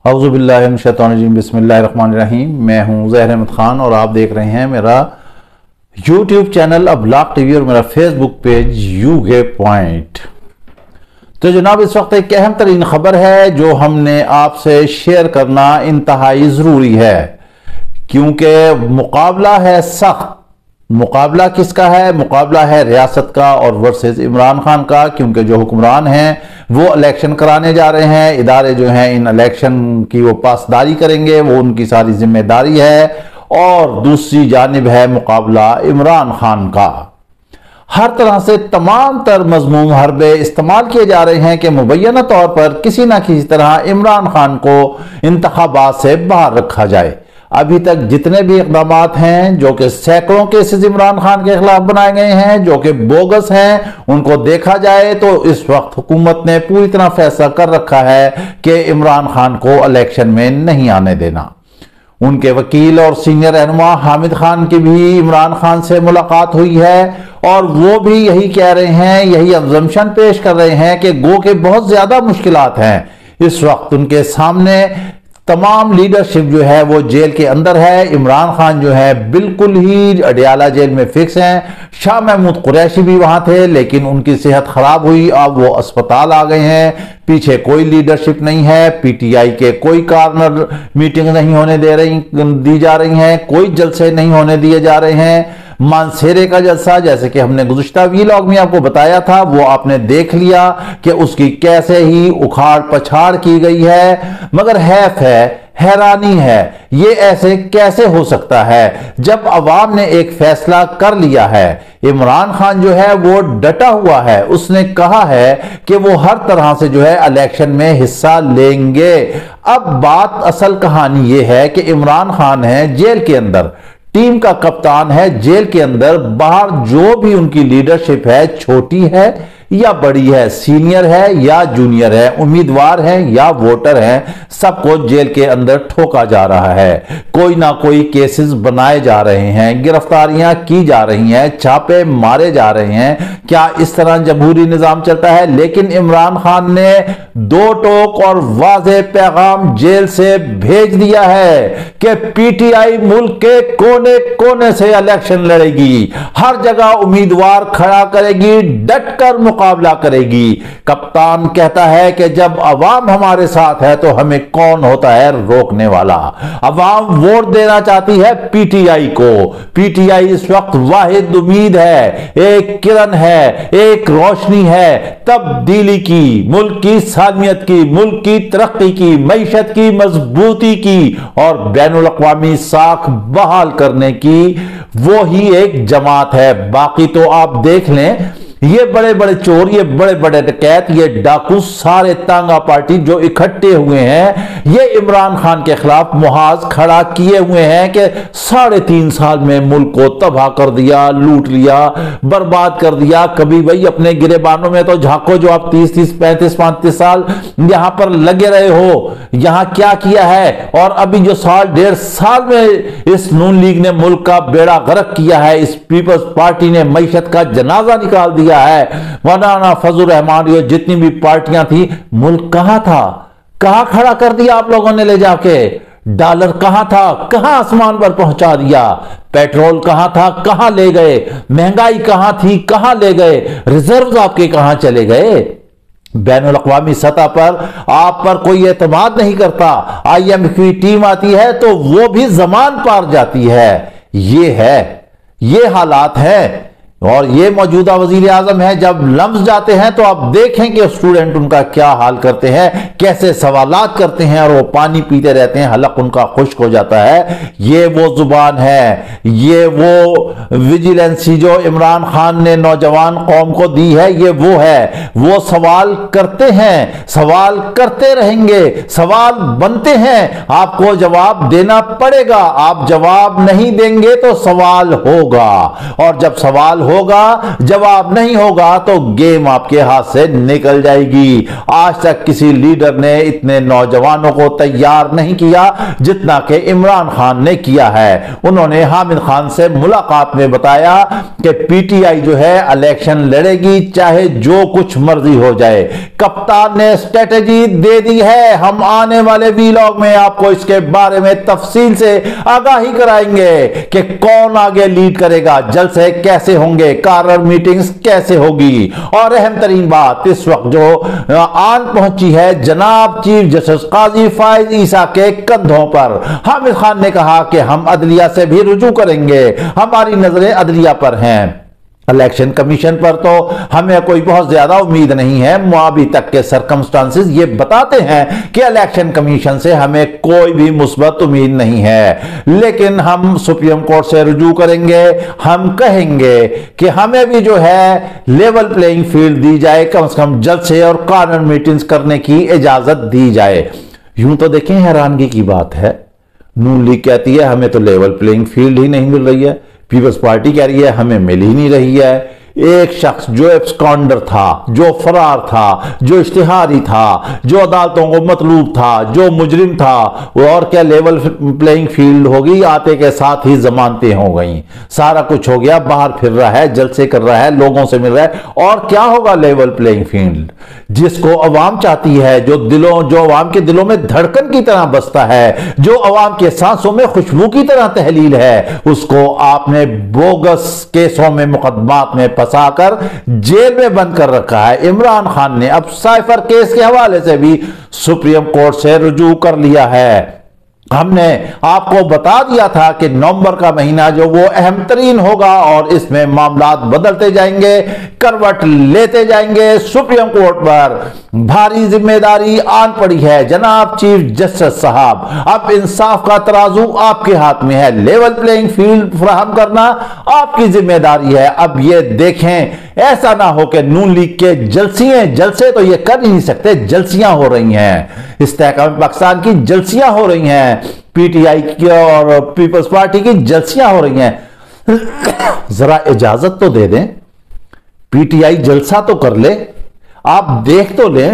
اعوذ باللہ من الشیطان الرجیم، بسم اللہ الرحمن الرحیم۔ میں ہوں ظہیر احمد خان اور آپ دیکھ رہے ہیں میرا یوٹیوب چینل ابلاغ ٹی وی اور میرا فیس بک پیج یوگے پوائنٹ۔ تو جناب اس وقت ایک اہم ترین خبر ہے جو ہم نے آپ سے شیئر کرنا انتہائی ضروری ہے، کیونکہ مقابلہ ہے سخت۔ مقابلہ کس کا ہے؟ مقابلہ ہے ریاست کا اور ورسز عمران خان کا، کیونکہ جو حکمران ہیں وہ الیکشن کرانے جا رہے ہیں۔ ادارے جو ہیں ان الیکشن کی وہ پاسداری کریں گے، وہ ان کی ساری ذمہ داری ہے۔ اور دوسری جانب ہے مقابلہ عمران خان کا۔ ہر طرح سے تمام تر مضمون حربے استعمال کیے جا رہے ہیں کہ مبینہ طور پر کسی نہ کسی طرح عمران خان کو انتخابات سے باہر رکھا جائے۔ ابھی تک جتنے بھی اقدامات ہیں جو کہ سینکڑوں کیسز عمران خان کے خلاف بنائے گئے ہیں جو کہ بوگس ہیں، ان کو دیکھا جائے تو اس وقت حکومت نے پوری طرح فیصلہ کر رکھا ہے کہ عمران خان کو الیکشن میں نہیں آنے دینا۔ ان کے وکیل اور سینئر رہنما حامد خان کی بھی عمران خان سے ملاقات ہوئی ہے اور وہ بھی یہی کہہ رہے ہیں، یہی ازمپشن پیش کر رہے ہیں کہ گو کہ بہت زیادہ مشکلات ہیں اس وقت ان کے سامنے۔ تمام لیڈرشپ جو ہے وہ جیل کے اندر ہے۔ عمران خان جو ہے بالکل ہی اڈیالہ جیل میں فکس ہیں۔ شاہ محمود قریشی بھی وہاں تھے لیکن ان کی صحت خراب ہوئی، اب وہ اسپتال آ گئے ہیں۔ پیچھے کوئی لیڈرشپ نہیں ہے، پی ٹی آئی کے کوئی کارنر میٹنگ نہیں ہونے دی جا رہی ہیں، کوئی جلسے نہیں ہونے دیے جا رہے ہیں۔ مانسیرے کا جلسہ جیسے کہ ہم نے گزشتہ ویلاگ میں آپ کو بتایا تھا، وہ آپ نے دیکھ لیا کہ اس کی کیسے ہی اکھاڑ پچھاڑ کی گئی ہے۔ مگر حیف ہے، حیرانی ہے، یہ ایسے کیسے ہو سکتا ہے جب عوام نے ایک فیصلہ کر لیا ہے۔ عمران خان جو ہے وہ ڈٹا ہوا ہے، اس نے کہا ہے کہ وہ ہر طرح سے جو ہے الیکشن میں حصہ لیں گے۔ اب بات اصل کہانی یہ ہے کہ عمران خان ہے جیل کے اندر، ٹیم کا کپتان ہے جیل کے اندر، باہر جو بھی ان کی لیڈرشپ ہے، چھوٹی ہے یا بڑی ہے، سینئر ہے یا جونیئر ہے، امیدوار ہیں یا ووٹر ہیں، سب کو جیل کے اندر ٹھوکا جا رہا ہے۔ کوئی نہ کوئی کیسز بنائے جا رہے ہیں، گرفتاریاں کی جا رہی ہیں، چھاپے مارے جا رہے ہیں۔ کیا اس طرح جمہوری نظام چلتا ہے؟ لیکن عمران خان نے دو ٹوک اور واضح پیغام جیل سے بھیج دیا ہے کہ پی ٹی آئی ملک کے کونے کونے سے الیکشن لڑے گی، ہر جگہ امیدوار کھڑا کرے گی، ڈٹ کر مقابلہ کرے گی۔ کپتان کہتا ہے کہ جب عوام ہمارے ساتھ ہے تو ہمیں کون ہوتا ہے روکنے والا؟ عوام ووٹ دینا چاہتی ہے پی ٹی آئی کو۔ پی ٹی آئی اس وقت واحد امید ہے، ایک کرن ہے، ایک روشنی ہے تبدیلی کی، ملک کی سالمیت کی، ملک کی ترقی کی، معیشت کی مضبوطی کی اور بین الاقوامی ساکھ بحال کرنے کی۔ وہی ایک جماعت ہے۔ باقی تو آپ دیکھ لیں، یہ بڑے بڑے چور، یہ بڑے بڑے ڈکیت، یہ ڈاکو، سارے تانگا پارٹی جو اکٹھے ہوئے ہیں، یہ عمران خان کے خلاف محاذ کھڑا کیے ہوئے ہیں کہ 3.5 سال میں ملک کو تباہ کر دیا، لوٹ لیا، برباد کر دیا۔ کبھی بھائی اپنے گریبانوں میں تو جھانکو، جو آپ 30 35 35 سال یہاں پر لگے رہے ہو، یہاں کیا کیا ہے؟ اور ابھی جو 1.5 سال میں اس نون لیگ نے ملک کا بیڑا غرق کیا ہے، اس پیپلز پارٹی نے معیشت کا جنازہ نکال دیا ہے۔ مولانا فضل الرحمان، یہ جتنی بھی پارٹیاں تھیں، ملک کہاں تھا؟ کہاں کھڑا کر دیا آپ لوگوں نے لے جا کے؟ ڈالر کہاں تھا؟ کہاں آسمان پر پہنچا دیا؟ پیٹرول کہاں تھا؟ کہاں لے گئے؟ مہنگائی کہاں تھی؟ کہاں لے گئے؟ ریزروز آپ کے کہاں چلے گئے؟ بین الاقوامی سطح پر آپ پر کوئی اعتماد نہیں کرتا۔ آئی ایم ایف کی ٹیم آتی ہے تو وہ بھی زمان پار جاتی ہے۔ یہ حالات ہیں۔ اور یہ موجودہ وزیر اعظم ہے، جب لمس جاتے ہیں تو آپ دیکھیں کہ اسٹوڈنٹ ان کا کیا حال کرتے ہیں، کیسے سوالات کرتے ہیں اور وہ پانی پیتے رہتے ہیں، حلق ان کا خشک ہو جاتا ہے۔ یہ وہ زبان ہے، یہ وہ ویجیلنسی جو عمران خان نے نوجوان قوم کو دی ہے، یہ وہ ہے۔ وہ سوال کرتے ہیں، سوال کرتے رہیں گے، سوال بنتے ہیں، آپ کو جواب دینا پڑے گا۔ آپ جواب نہیں دیں گے تو سوال ہوگا، اور جب سوال ہوگا, جواب نہیں ہوگا تو گیم آپ کے ہاتھ سے نکل جائے گی. آج تک کسی لیڈر نے اتنے نوجوانوں کو تیار نہیں کیا جتنا کہ عمران خان نے کیا ہے. انہوں نے حامد خان سے ملاقات میں بتایا کہ پی ٹی آئی جو ہے الیکشن لڑے گی چاہے جو کچھ مرضی ہو جائے. کپتان نے اسٹریٹجی دے دی ہے, ہم آنے والے ویلاگ میں آپ کو اس کے بارے میں تفصیل سے آگاہی کرائیں گے کہ کون آگے لیڈ کرے گا, جلسے کیسے ہوں گے, کارر میٹنگز کیسے ہوگی. اور اہم ترین بات اس وقت جو آن پہنچی ہے جناب چیف جسٹس قاضی فائز عیسیٰ کے کندھوں پر. حامد خان نے کہا کہ ہم عدلیہ سے بھی رجوع کریں گے, ہماری نظریں عدلیہ پر ہیں. الیکشن کمیشن پر تو ہمیں کوئی بہت زیادہ امید نہیں ہے. ابھی تک کے سرکمسٹانسز یہ بتاتے ہیں کہ الیکشن کمیشن سے ہمیں کوئی بھی مثبت امید نہیں ہے, لیکن ہم سپریم کورٹ سے رجوع کریں گے. ہم کہیں گے کہ ہمیں بھی جو ہے لیول پلینگ فیلڈ دی جائے, کم سے کم جلسے اور کارنر میٹنگز کرنے کی اجازت دی جائے. یوں تو دیکھیں حیرانگی کی بات ہے, نون لیگ کہتی ہے ہمیں تو لیول پلینگ فیلڈ ہی نہیں مل رہی ہے, پیپلز پارٹی کہہ رہی ہے ہمیں مل ہی نہیں رہی ہے. ایک شخص جو ایبسکانڈر تھا, جو فرار تھا, جو اشتہاری تھا, جو عدالتوں کو مطلوب تھا, جو مجرم تھا, وہ اور کیا لیول پلینگ فیلڈ ہوگی, آتے کے ساتھ ہی ضمانتیں ہو گئیں, سارا کچھ ہو گیا, باہر پھر رہا ہے, جلسے کر رہا ہے, لوگوں سے مل رہا ہے. اور کیا ہوگا لیول پلینگ فیلڈ جس کو عوام چاہتی ہے, جو عوام کے دلوں میں دھڑکن کی طرح بستا ہے, جو عوام کے سانسوں میں خوشبو کی طرح تحلیل ہے, اس کو آپ نے بوگس کیسوں میں, مقدمات میں پھنسا کر جیل میں بند کر رکھا ہے. عمران خان نے اب سائفر کیس کے حوالے سے بھی سپریم کورٹ سے رجوع کر لیا ہے. ہم نے آپ کو بتا دیا تھا کہ نومبر کا مہینہ جو وہ اہم ترین ہوگا اور اس میں معاملات بدلتے جائیں گے, کروٹ لیتے جائیں گے. سپریم کورٹ پر بھاری ذمہ داری آن پڑی ہے جناب چیف جسٹس صاحب. اب انصاف کا ترازو آپ کے ہاتھ میں ہے, لیول پلینگ فیلڈ فراہم کرنا آپ کی ذمہ داری ہے. اب یہ دیکھیں ایسا نہ ہو کہ نون لیگ کے جلسے تو یہ کر نہیں سکتے, جلسیاں ہو رہی ہیں, استحکام پاکستان کی جلسیاں ہو رہی ہیں, پی ٹی آئی کی اور پیپلز پارٹی کی جلسیاں ہو رہی ہیں. ذرا اجازت تو دے دیں, پی ٹی آئی جلسہ تو کر لے, آپ دیکھ تو لیں.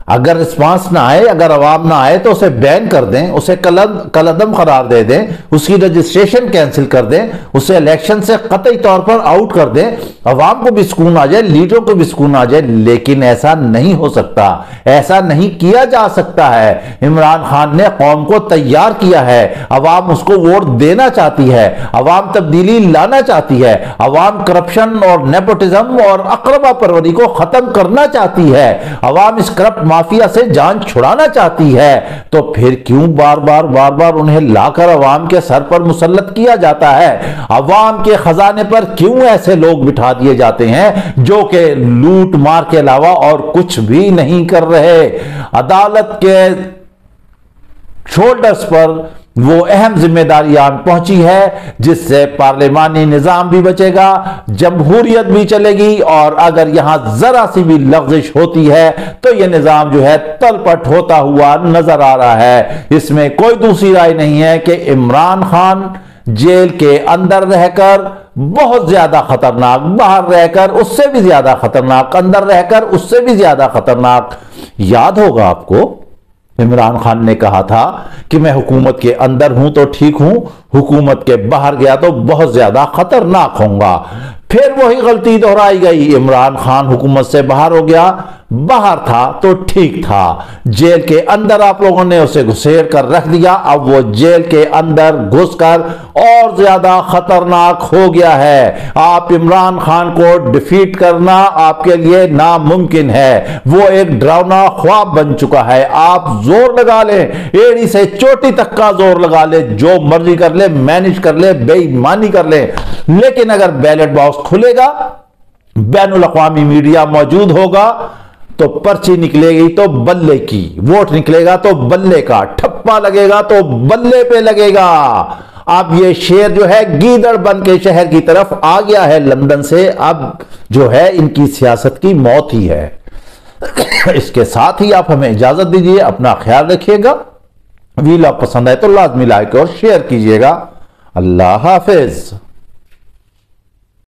اگر رسپانس نہ آئے, اگر عوام نہ آئے تو اسے بین کر دیں, اسے کلعدم قرار دے دیں, اس کی رجسٹریشن کینسل کر دیں, اسے الیکشن سے قطعی طور پر آؤٹ کر دیں. عوام کو بھی سکون آ جائے, لیڈروں کو بھی سکون آ جائے. لیکن ایسا نہیں ہو سکتا, ایسا نہیں کیا جا سکتا ہے. عمران خان نے قوم کو تیار کیا ہے, عوام اس کو ووٹ دینا چاہتی ہے, عوام تبدیلی لانا چاہتی ہے, عوام کرپشن اور نیپوٹزم اور اقربا پروری کو ختم کرنا چاہتی ہے, عوام اس کرپٹ مافیا سے جان چھڑانا چاہتی ہے. تو پھر کیوں بار بار انہیں لا کر عوام کے سر پر مسلط کیا جاتا ہے؟ عوام کے خزانے پر کیوں ایسے لوگ بٹھا دیے جاتے ہیں جو کہ لوٹ مار کے علاوہ اور کچھ بھی نہیں کر رہے؟ عدالت کے شولڈرز پر وہ اہم ذمہ داری آن پہنچی ہے جس سے پارلیمانی نظام بھی بچے گا, جمہوریت بھی چلے گی, اور اگر یہاں ذرا سی بھی لغزش ہوتی ہے تو یہ نظام جو ہے تلپٹ ہوتا ہوا نظر آ رہا ہے. اس میں کوئی دوسری رائے نہیں ہے کہ عمران خان جیل کے اندر رہ کر بہت زیادہ خطرناک, باہر رہ کر اس سے بھی زیادہ خطرناک, اندر رہ کر اس سے بھی زیادہ خطرناک. یاد ہوگا آپ کو عمران خان نے کہا تھا کہ میں حکومت کے اندر ہوں تو ٹھیک ہوں, حکومت کے باہر گیا تو بہت زیادہ خطرناک ہوں گا. پھر وہی غلطی دہرائی گئی, عمران خان حکومت سے باہر ہو گیا, باہر تھا تو ٹھیک تھا, جیل کے اندر آپ لوگوں نے اسے گھسیڑ کر رکھ دیا, اب وہ جیل کے اندر گھس کر اور زیادہ خطرناک ہو گیا ہے. آپ عمران خان کو ڈیفیٹ کرنا آپ کے لیے ناممکن ہے, وہ ایک ڈراؤنا خواب بن چکا ہے. آپ زور لگا لیں, ایڑی سے چوٹی تک کا زور لگا لیں, جو مرضی کر لیں, مینج کر لیں, بے ایمانی کر لیں, لیکن اگر بیلٹ باکس کھلے گا, بین الاقوامی میڈیا موجود ہوگا, تو پرچی نکلے گی تو بلے کی, ووٹ نکلے گا تو بلے کا, ٹھپا لگے گا تو بلے پہ لگے گا. اب یہ شیر جو ہے گیدڑ بن کے شہر کی طرف آ گیا ہے لندن سے, اب جو ہے ان کی سیاست کی موت ہی ہے. اس کے ساتھ ہی آپ ہمیں اجازت دیجیے, اپنا خیال رکھیے گا, ویلاگ پسند آئے تو لازمی لائک اور شیئر کیجیے گا. اللہ حافظ.